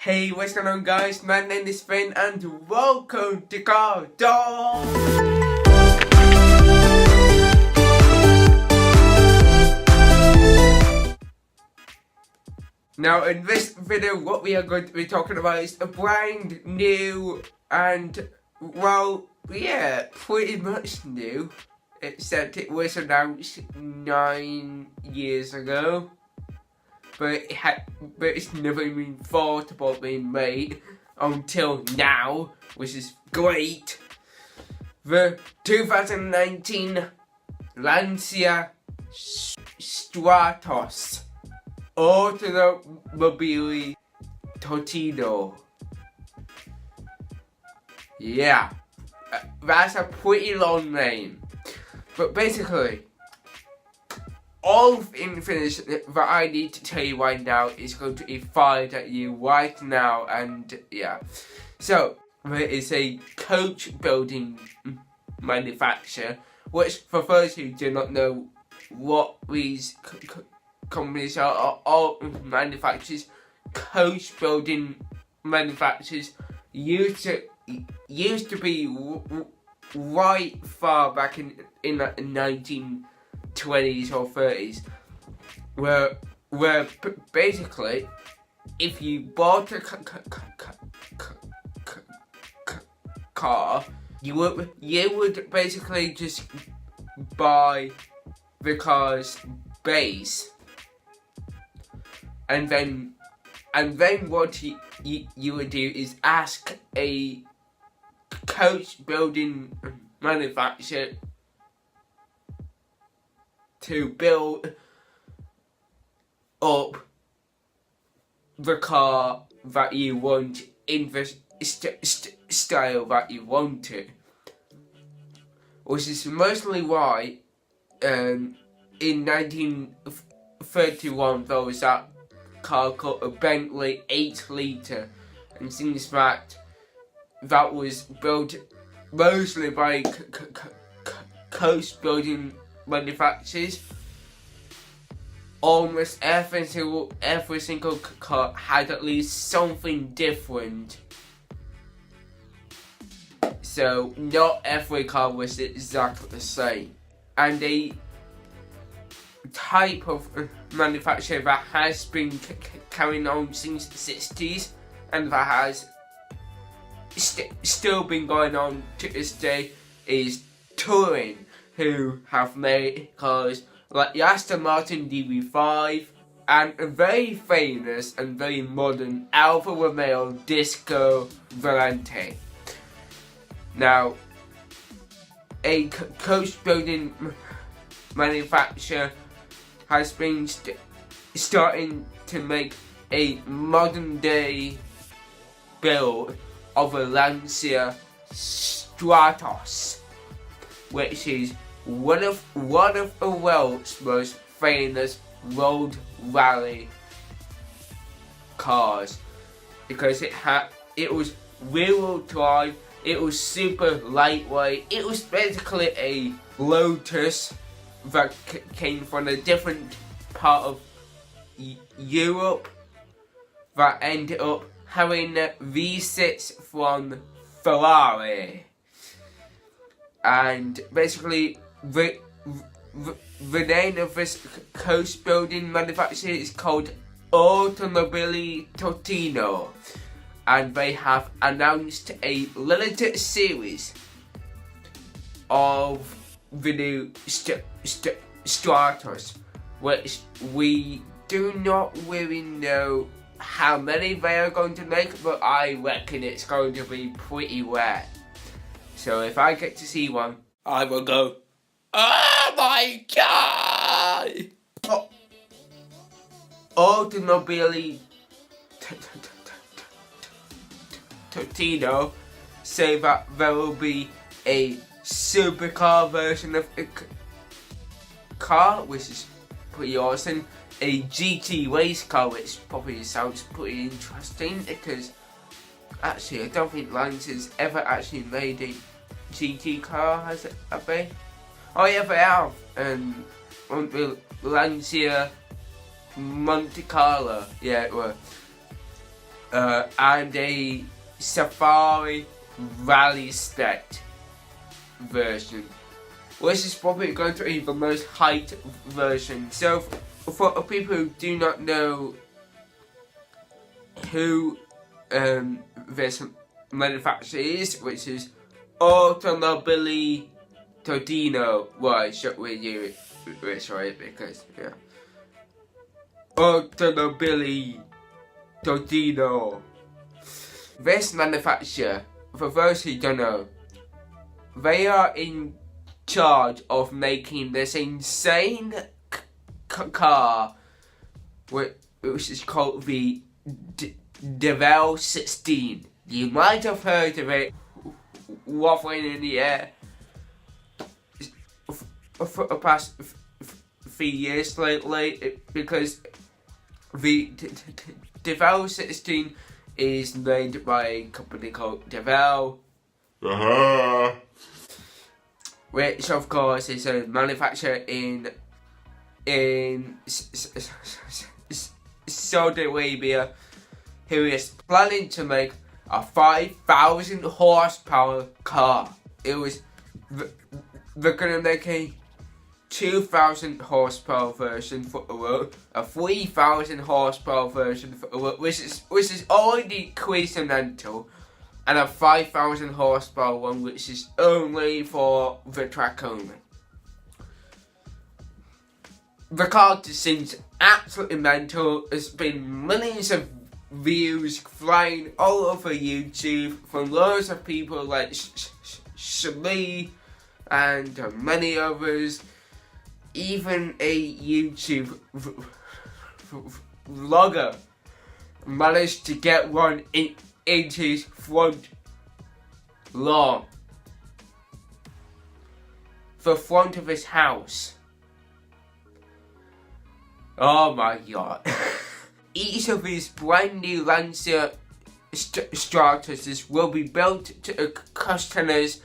Hey, what's going on guys? My name is Finn and welcome to Car Dog. Now in this video what we are going to be talking about is a brand new and, well, yeah, pretty much new. Except it was announced 9 years ago. But it's never been thought about being made until now, which is great. The 2019 Lancia Stratos Automobile Tortino. Yeah, that's a pretty long name. But basically, all of the information that I need to tell you right now is going to be fired at you right now, and yeah. So, there is a coach building manufacturer, which for those who do not know what these companies are all manufacturers. Coach building manufacturers used to be right far back in the 1920s or 30s, where basically, if you bought a car, you would basically just buy the car's base, and then what you would do is ask a coach building manufacturer to build up the car that you want in the style that you want it. Which is mostly why in 1931 there was that car called a Bentley 8 litre, and since that was built mostly by coach building manufacturers, almost every single car had at least something different. So not every car was exactly the same. And a type of manufacturer that has been carrying on since the 60s and that has still been going on to this day is Touring, who have made cars like the Aston Martin DB5 and a very famous and very modern Alfa Romeo Disco Volante. Now, a coach building manufacturer has been starting to make a modern day build of a Lancia Stratos, which is one of the world's most famous road rally cars, because it was rear-wheel drive, it was super lightweight, it was basically a Lotus that came from a different part of Europe that ended up having V6 from Ferrari. And basically, the name of this coach building manufacturer is called Automobile Tortino, and they have announced a limited series of the new Stratos, which we do not really know how many they are going to make, but I reckon it's going to be pretty rare. So if I get to see one, I will go, oh my god! Automobile Tortino say that there will be a supercar version of a car, which is pretty awesome. A GT race car, which probably sounds pretty interesting, because actually I don't think Lancia's ever actually made a GT car, has it? Have they? Oh yeah, they have. The Lancia Monte Carlo, yeah, it was. and a Safari Rally Spec version, which is probably going to be the most hyped version. So for people who do not know who this manufacturer is, which is Automobili Todino. Why should we do it right? Because yeah, Automobili Todino. This manufacturer, for those who don't know, they are in charge of making this insane car, which is called the Devel 16. You might have heard of it waffling in the air for the past 3 years lately, because the Devel 16 is made by a company called Devel, which of course is a manufacturer in Saudi Arabia, who is planning to make a 5,000 horsepower car. They're gonna make a 2,000 horsepower version for the world, a 3,000 horsepower version for the world, which is already coincidental, and a 5,000 horsepower one, which is only for the track only. The car just seems absolutely mental. There's been millions of views flying all over YouTube from loads of people like Shalee and many others. Even a YouTube vlogger managed to get one into his front lawn, the front of his house. Oh my god. Each of his brand new Lancia Stratos will be built to a customer's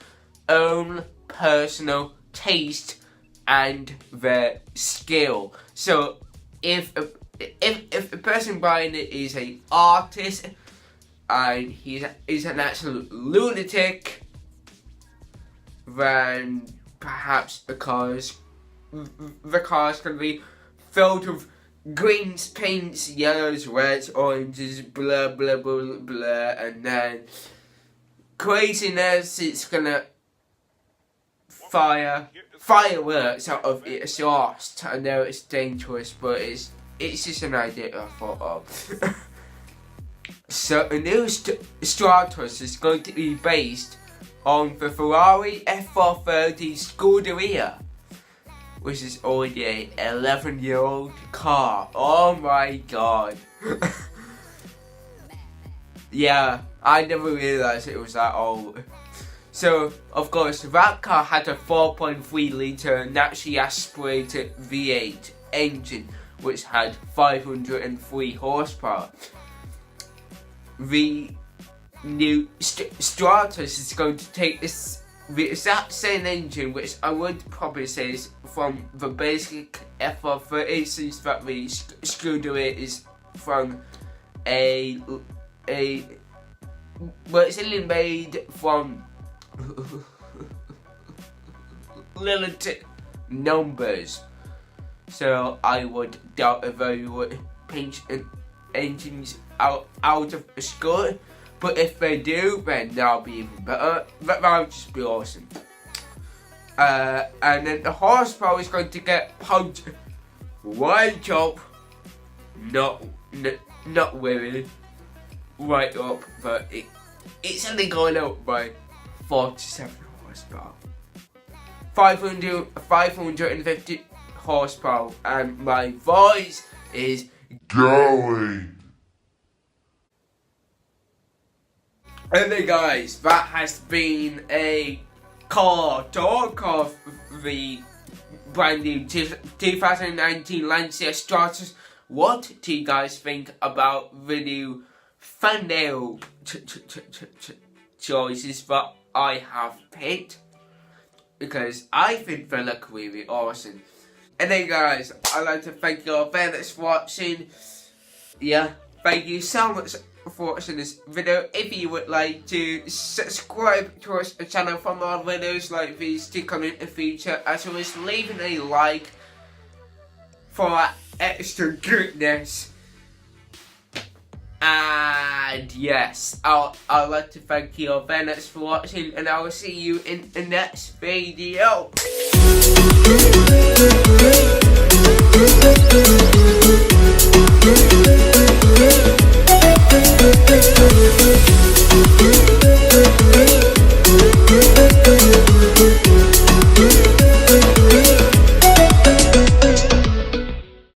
own personal taste and their skill. So if a person buying it is an artist and he's an absolute lunatic, then perhaps the car's going to be filled with greens, pinks, yellows, reds, oranges, blah blah blah blah, and then craziness. It's gonna fireworks out of its exhaust. I know it's dangerous, but it's just an idea I thought of. So a new Stratos is going to be based on the Ferrari F430 Scuderia, which is already a 11-year-old car. Oh my god. Yeah, I never realised it was that old. So, of course, that car had a 4.3 litre naturally aspirated V8 engine, which had 503 horsepower. The new Stratos is going to take the exact same engine, which I would probably say is from the basic F430, since that the Scuderia is from well, it's only made from limited numbers, so I would doubt if they would pinch engines out of a Scuderia. But if they do, then that'll be even better. That'll just be awesome. And then the horsepower is going to get pumped right up, not really right up, but it's only going up by 47 horsepower. 550 horsepower, and my voice is going. Anyway guys, that has been a talk of the brand new 2019 Lancia Stratos. What do you guys think about the new thumbnail choices that I have picked? Because I think they look really awesome. Anyway guys, I'd like to thank you all very much for watching. Yeah, thank you so much for watching this video. If you would like to subscribe to our channel for more videos like these to come in the future, as well as leaving a like for extra goodness. And yes, I'd like to thank you all very much for watching, and I will see you in the next video.